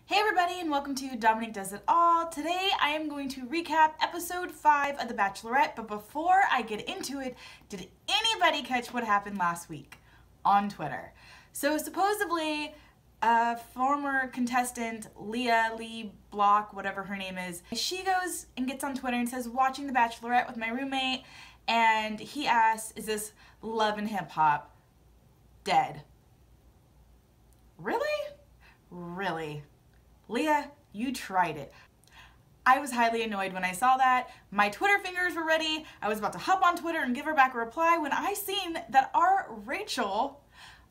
Hey everybody, and welcome to Dominique Does It All. Today I am going to recap episode 5 of The Bachelorette, but before I get into it, did anybody catch what happened last week on Twitter? So supposedly, former contestant Lee Block, whatever her name is, she goes and gets on Twitter and says, watching The Bachelorette with my roommate, and he asks, is this love and hip hop dead? Really? Really? Lea, you tried it. I was highly annoyed when I saw that. My Twitter fingers were ready. I was about to hop on Twitter and give her back a reply when I seen that our Rachel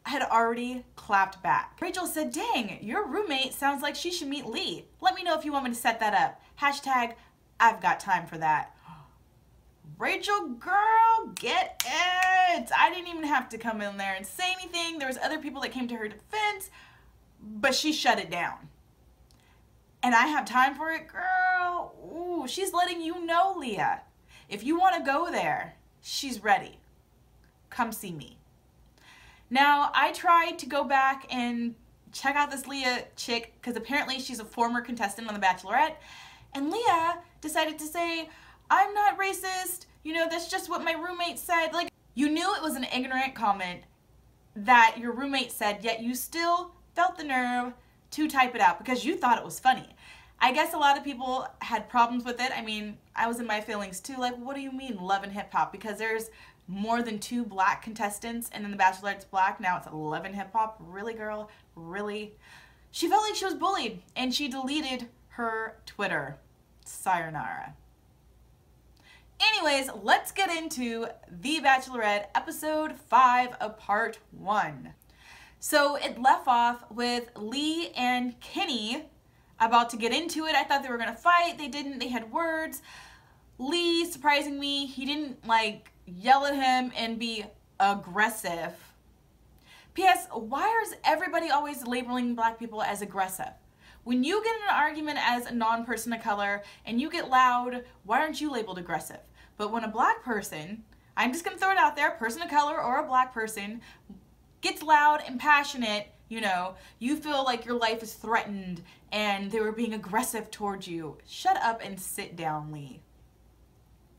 had already clapped back. Rachel said, dang, your roommate sounds like she should meet Lee. Let me know if you want me to set that up. Hashtag, I've got time for that. Rachel, girl, get it. I didn't even have to come in there and say anything. There was other people that came to her defense, but she shut it down. And I have time for it, girl. Ooh, she's letting you know, Lea. If you want to go there, she's ready. Come see me. Now, I tried to go back and check out this Lea chick because apparently she's a former contestant on The Bachelorette. And Lea decided to say, I'm not racist. You know, that's just what my roommate said. Like, you knew it was an ignorant comment that your roommate said, yet you still felt the nerve to type it out because you thought it was funny. I guess a lot of people had problems with it. I mean, I was in my feelings too. Like, what do you mean love and hip hop? Because there's more than 2 black contestants and then The Bachelorette's black. Now it's 11 hip hop. Really, girl? Really? She felt like she was bullied and she deleted her Twitter. Sayonara. Anyways, let's get into The Bachelorette episode 5 of part 1. So it left off with Lee and Kenny about to get into it. I thought they were going to fight. They didn't. They had words. Lee, surprising me, he didn't like yell at him and be aggressive. P.S. Why is everybody always labeling black people as aggressive? When you get in an argument as a non-person of color and you get loud, why aren't you labeled aggressive? But when a black person, I'm just going to throw it out there, person of color or a black person, gets loud and passionate, you know, you feel like your life is threatened and they were being aggressive towards you. Shut up and sit down, Lee.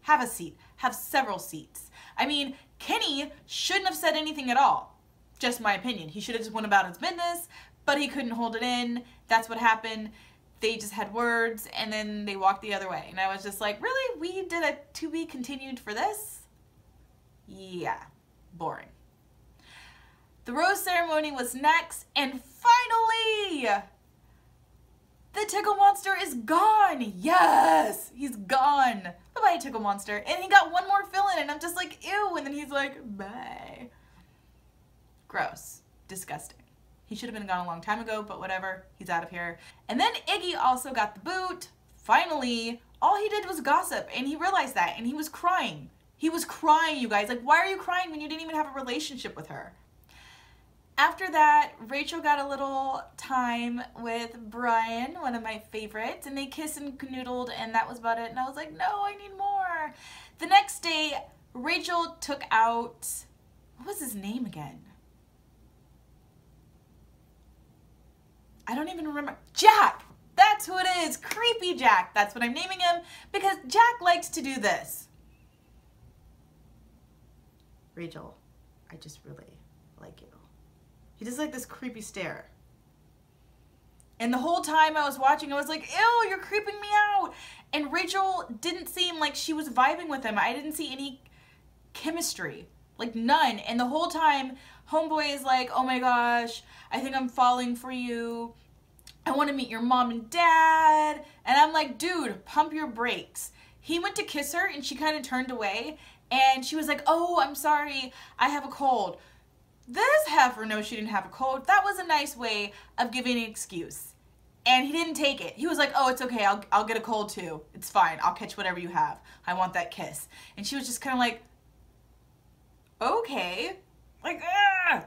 Have a seat. Have several seats. I mean, Kenny shouldn't have said anything at all. Just my opinion. He should have just went about his business, but he couldn't hold it in. That's what happened. They just had words and then they walked the other way. And I was just like, really? We did a to be continued for this? Yeah. Boring. The rose ceremony was next, and finally, the Tickle Monster is gone. Yes, he's gone. Bye-bye, Tickle Monster. And he got one more fill-in, and I'm just like, ew. And then he's like, bye. Gross. Disgusting. He should have been gone a long time ago, but whatever. He's out of here. And then Iggy also got the boot. Finally, all he did was gossip, and he realized that, and he was crying. He was crying, you guys. Like, why are you crying when you didn't even have a relationship with her? After that, Rachel got a little time with Brian, one of my favorites, and they kissed and canoodled, and that was about it. And I was like, no, I need more. The next day, Rachel took out, what was his name again? I don't even remember. Jack! That's who it is. Creepy Jack. That's what I'm naming him because Jack likes to do this. Rachel, I just really like you. He does like this creepy stare. And the whole time I was watching, I was like, ew, you're creeping me out. And Rachel didn't seem like she was vibing with him. I didn't see any chemistry. Like none. And the whole time, homeboy is like, oh my gosh, I think I'm falling for you. I want to meet your mom and dad. And I'm like, dude, pump your brakes. He went to kiss her and she kind of turned away. And she was like, oh, I'm sorry, I have a cold. This heifer knows she didn't have a cold. That was a nice way of giving an excuse. And he didn't take it. He was like, oh, it's okay. I'll get a cold too. It's fine. I'll catch whatever you have. I want that kiss. And she was just kind of like, okay. Like, ugh.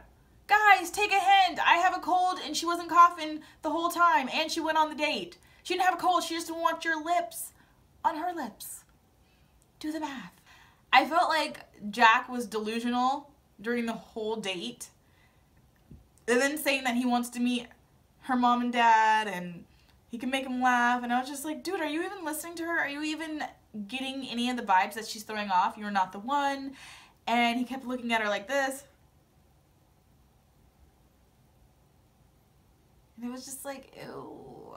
Guys, take a hint. I have a cold and she wasn't coughing the whole time. And she went on the date. She didn't have a cold. She just didn't want your lips on her lips. Do the math. I felt like Jack was delusional during the whole date, and then saying that he wants to meet her mom and dad, and He can make him laugh. And I was just like, dude, are you even listening to her? Are you even getting any of the vibes that she's throwing off? You're not the one. And he kept looking at her like this. And it was just like, ew.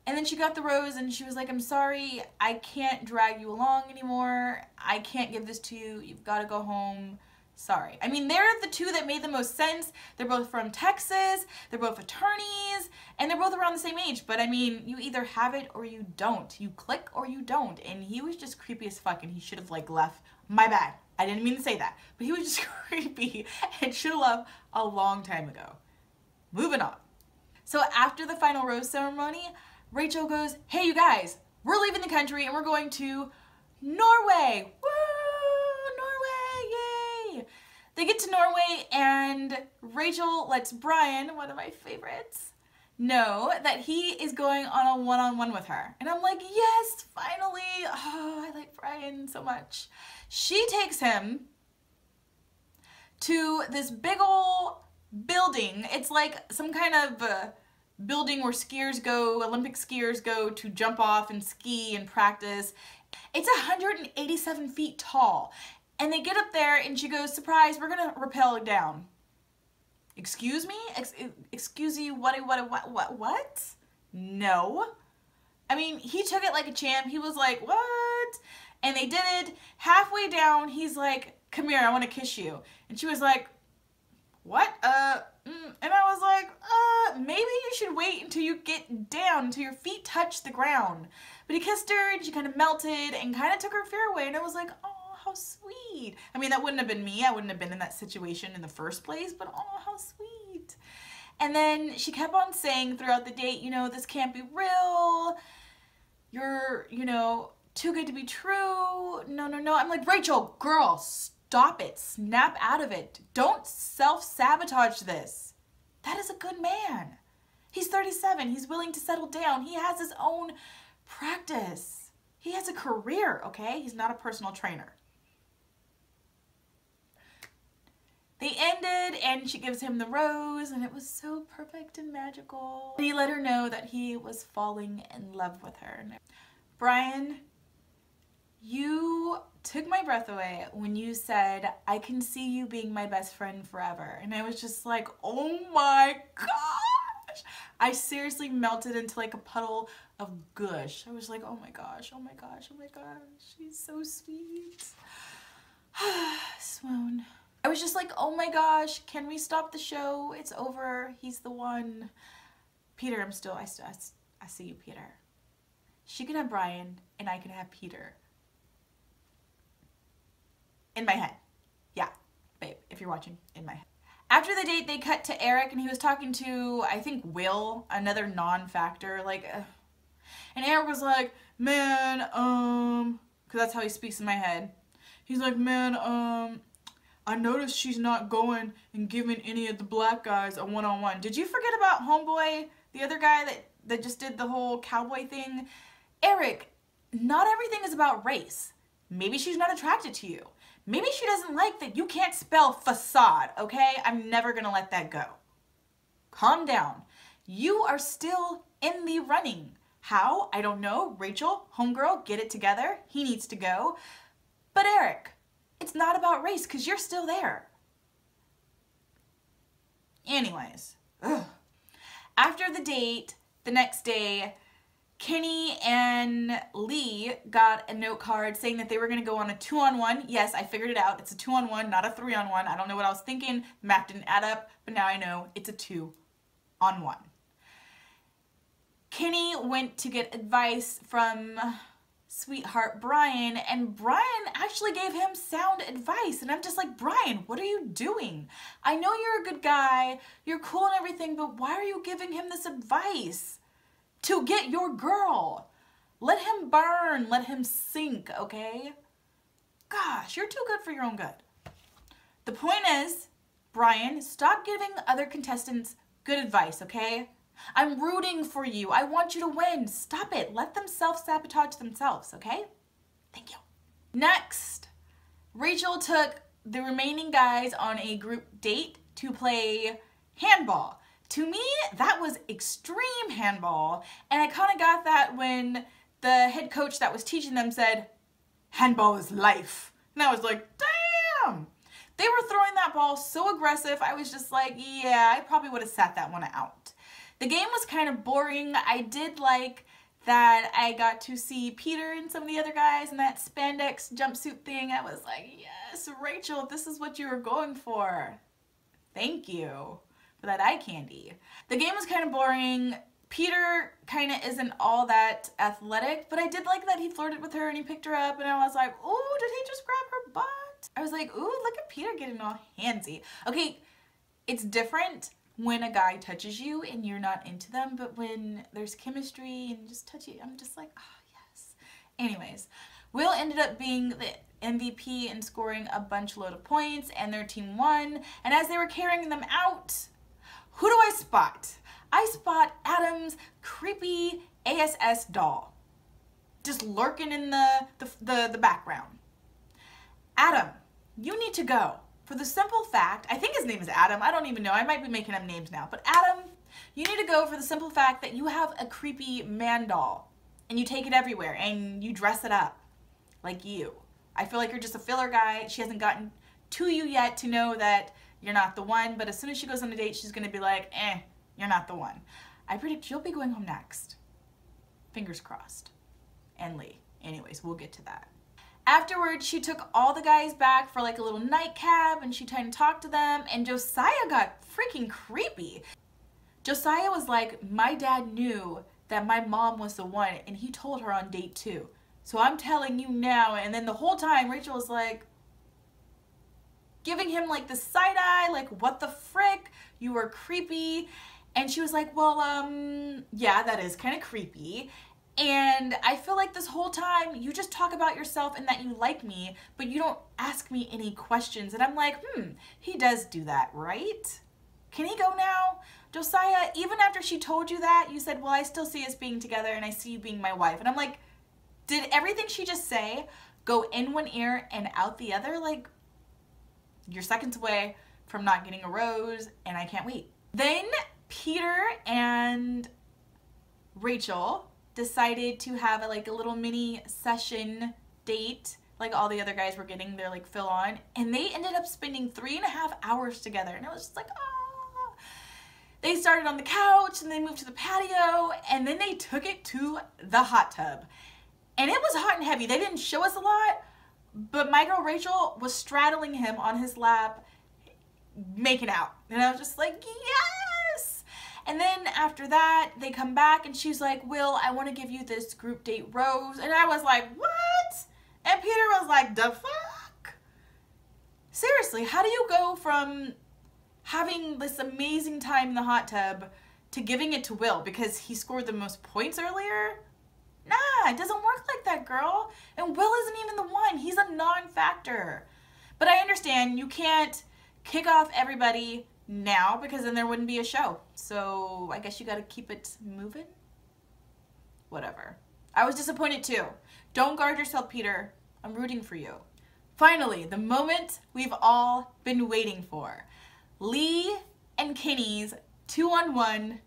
And then she got the rose and she was like, I'm sorry, I can't drag you along anymore. I can't give this to you. You've got to go home. Sorry. I mean, they're the two that made the most sense. They're both from Texas. They're both attorneys. And they're both around the same age. But I mean, you either have it or you don't. You click or you don't. And he was just creepy as fuck. And he should have like left. My bad. I didn't mean to say that. But he was just creepy and should have left a long time ago. Moving on. So after the final rose ceremony, Rachel goes, hey, you guys, we're leaving the country and we're going to Norway. Woo! Norway, yay! They get to Norway and Rachel lets Brian, one of my favorites, know that he is going on a one-on-one with her. And I'm like, yes, finally. Oh, I like Brian so much. She takes him to this big ol' building. It's like some kind of building where skiers go, Olympic skiers go to jump off and ski and practice. It's 187 feet tall. And they get up there and she goes, surprise, we're gonna rappel down. Excuse me? Excuse you, what? No. I mean, he took it like a champ. He was like, what? And they did it. Halfway down, he's like, come here, I wanna kiss you. And she was like, what? And I was like, maybe you should wait until you get down, until your feet touch the ground. But he kissed her and she kind of melted and kind of took her fear away. And I was like, oh, how sweet. I mean, that wouldn't have been me. I wouldn't have been in that situation in the first place, but oh, how sweet. And then she kept on saying throughout the date, you know, this can't be real. You're, you know, too good to be true. No, no, no. I'm like, Rachel, girl, stop it. Snap out of it. Don't self-sabotage this. That is a good man. He's 37. He's willing to settle down. He has his own practice. He has a career, okay? He's not a personal trainer. They ended and she gives him the rose and it was so perfect and magical. He let her know that he was falling in love with her. Brian, you took my breath away when you said, I can see you being my best friend forever. And I was just like, oh my gosh. I seriously melted into like a puddle of gush. I was like, oh my gosh, oh my gosh, oh my gosh. She's so sweet. Swoon. I was just like, oh my gosh, can we stop the show? It's over. He's the one. Peter, I see you, Peter. She can have Brian and I can have Peter. In my head. Yeah, babe, if you're watching, in my head. After the date, they cut to Eric and he was talking to, I think, Will, another non-factor, like, and Eric was like, man, because that's how he speaks in my head. He's like, man, I noticed she's not going and giving any of the black guys a one-on-one. Did you forget about Homeboy, the other guy that just did the whole cowboy thing? Eric, not everything is about race. Maybe she's not attracted to you. Maybe she doesn't like that you can't spell facade, okay? I'm never gonna let that go. Calm down. You are still in the running. How? I don't know. Rachel, homegirl, get it together. He needs to go. But Eric, it's not about race because you're still there. Anyways, ugh. After the date, the next day, Kenny and Lee got a note card saying that they were going to go on a 2-on-1. Yes, I figured it out. It's a 2-on-1, not a 3-on-1. I don't know what I was thinking. The math didn't add up, but now I know it's a 2-on-1. Kenny went to get advice from sweetheart Brian, and Brian actually gave him sound advice. And I'm just like, Brian, what are you doing? I know you're a good guy. You're cool and everything, but why are you giving him this advice? To get your girl. Let him burn. Let him sink, okay? Gosh, you're too good for your own good. The point is, Brian, stop giving other contestants good advice, okay? I'm rooting for you. I want you to win. Stop it. Let them self-sabotage themselves, okay? Thank you. Next, Rachel took the remaining guys on a group date to play handball. To me, that was extreme handball, and I kind of got that when the head coach that was teaching them said, handball is life. And I was like, damn! They were throwing that ball so aggressive, I was just like, yeah, I probably would have sat that one out. The game was kind of boring. I did like that I got to see Peter and some of the other guys in that spandex jumpsuit thing. I was like, yes, Rachel, this is what you were going for. Thank you for that eye candy. The game was kind of boring. Peter kind of isn't all that athletic, but I did like that he flirted with her and he picked her up, and I was like, ooh, did he just grab her butt? I was like, ooh, look at Peter getting all handsy. Okay, it's different when a guy touches you and you're not into them, but when there's chemistry and just touch you, I'm just like, oh, yes. Anyways, Will ended up being the MVP and scoring a bunch load of points, and their team won. And as they were carrying them out, who do I spot? I spot Adam's creepy ASS doll, just lurking in the background. Adam, you need to go. For the simple fact, I think his name is Adam, I don't even know, I might be making up names now, but Adam, you need to go for the simple fact that you have a creepy man doll, and you take it everywhere, and you dress it up, like you. I feel like you're just a filler guy. She hasn't gotten to you yet to know that you're not the one, but as soon as she goes on a date, she's gonna be like, you're not the one. I predict you'll be going home next. Fingers crossed. And Lee. Anyways, we'll get to that. Afterwards, she took all the guys back for like a little nightcap, and she tried to talk to them, and Josiah got freaking creepy. Josiah was like, my dad knew that my mom was the one, and he told her on date 2. So I'm telling you now. And then the whole time, Rachel was like, giving him like the side eye, like, what the frick? You were creepy. And she was like, well, yeah, that is kind of creepy. And I feel like this whole time you just talk about yourself and that you like me, but you don't ask me any questions. And I'm like, he does do that, right? Can he go now? Josiah, even after she told you that, you said, well, I still see us being together and I see you being my wife. And I'm like, did everything she just say go in one ear and out the other? Like, you're seconds away from not getting a rose, and I can't wait. Then Peter and Rachel decided to have a little mini session date, like all the other guys were getting their like fill on, and they ended up spending 3.5 hours together, and I was just like, ah. They started on the couch, and they moved to the patio, and then they took it to the hot tub. And it was hot and heavy. They didn't show us a lot, but my girl Rachel was straddling him on his lap, making out. And I was just like, yes! And then after that, they come back and she's like, Will, I want to give you this group date rose. And I was like, what? And Peter was like, the fuck? Seriously, how do you go from having this amazing time in the hot tub to giving it to Will because he scored the most points earlier? Nah, it doesn't work like that, girl. And Will isn't even the one. He's a non-factor. But I understand you can't kick off everybody now because then there wouldn't be a show. So I guess you gotta keep it moving. Whatever. I was disappointed too. Don't guard yourself, Peter. I'm rooting for you. Finally, the moment we've all been waiting for. Lea and Kenny's 2-on-1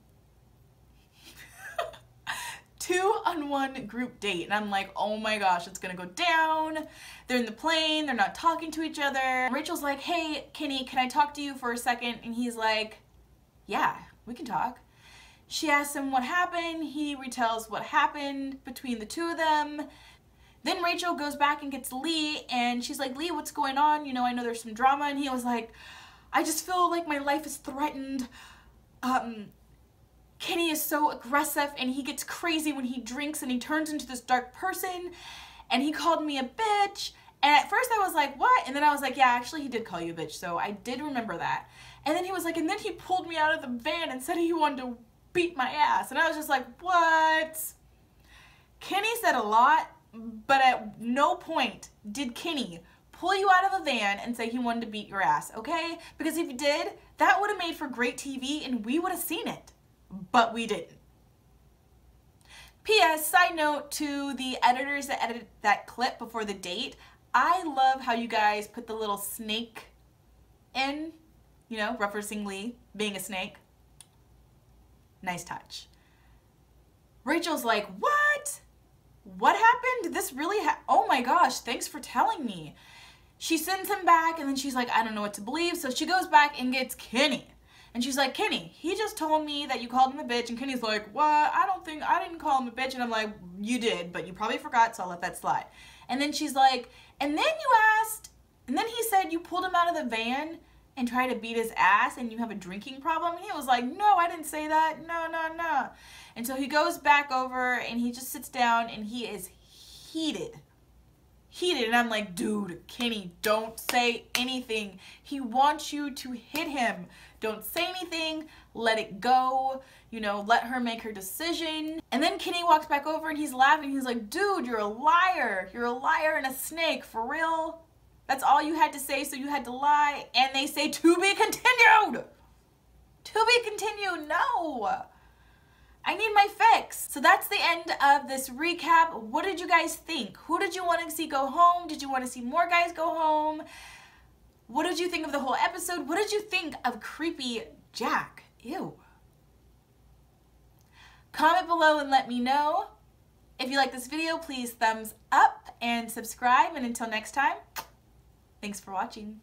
2-on-1 group date. And I'm like, oh my gosh, it's gonna go down. They're in the plane, they're not talking to each other. And Rachel's like, hey, Kenny, can I talk to you for a second? And he's like, yeah, we can talk. She asks him what happened. He retells what happened between the two of them. Then Rachel goes back and gets Lea, and she's like, Lea, what's going on? You know, I know there's some drama. And he was like, I just feel like my life is threatened. Kenny is so aggressive, and he gets crazy when he drinks, and he turns into this dark person, and he called me a bitch. And at first I was like, what? And then I was like, yeah, actually he did call you a bitch, so I did remember that. And then he was like, and then he pulled me out of the van and said he wanted to beat my ass. And I was just like, what? Kenny said a lot, but at no point did Kenny pull you out of a van and say he wanted to beat your ass, okay? Because if he did, that would have made for great TV, and we would have seen it. But we didn't. P.S. Side note to the editors that edited that clip before the date, I love how you guys put the little snake in, you know, referencing Lea being a snake. Nice touch. Rachel's like, what? What happened? Did this really oh my gosh, thanks for telling me. She sends him back, and then she's like, I don't know what to believe. So she goes back and gets Kenny. And she's like, Kenny, he just told me that you called him a bitch. And Kenny's like, what? I didn't call him a bitch. And I'm like, you did, but you probably forgot, so I'll let that slide. And then she's like, and then he said you pulled him out of the van and tried to beat his ass and you have a drinking problem. And he was like, no, I didn't say that. No, no, no. And so he goes back over and he just sits down and he is heated. And I'm like, dude, Kenny, don't say anything. He wants you to hit him. Don't say anything. Let it go. You know, let her make her decision. And then Kenny walks back over and he's laughing. He's like, dude, you're a liar. You're a liar and a snake. For real? That's all you had to say, so you had to lie? And they say, to be continued. To be continued. No. I need my fix. So that's the end of this recap. What did you guys think? Who did you want to see go home? Did you want to see more guys go home? What did you think of the whole episode? What did you think of creepy Jack? Ew. Comment below and let me know. If you like this video, please thumbs up and subscribe. And until next time, thanks for watching.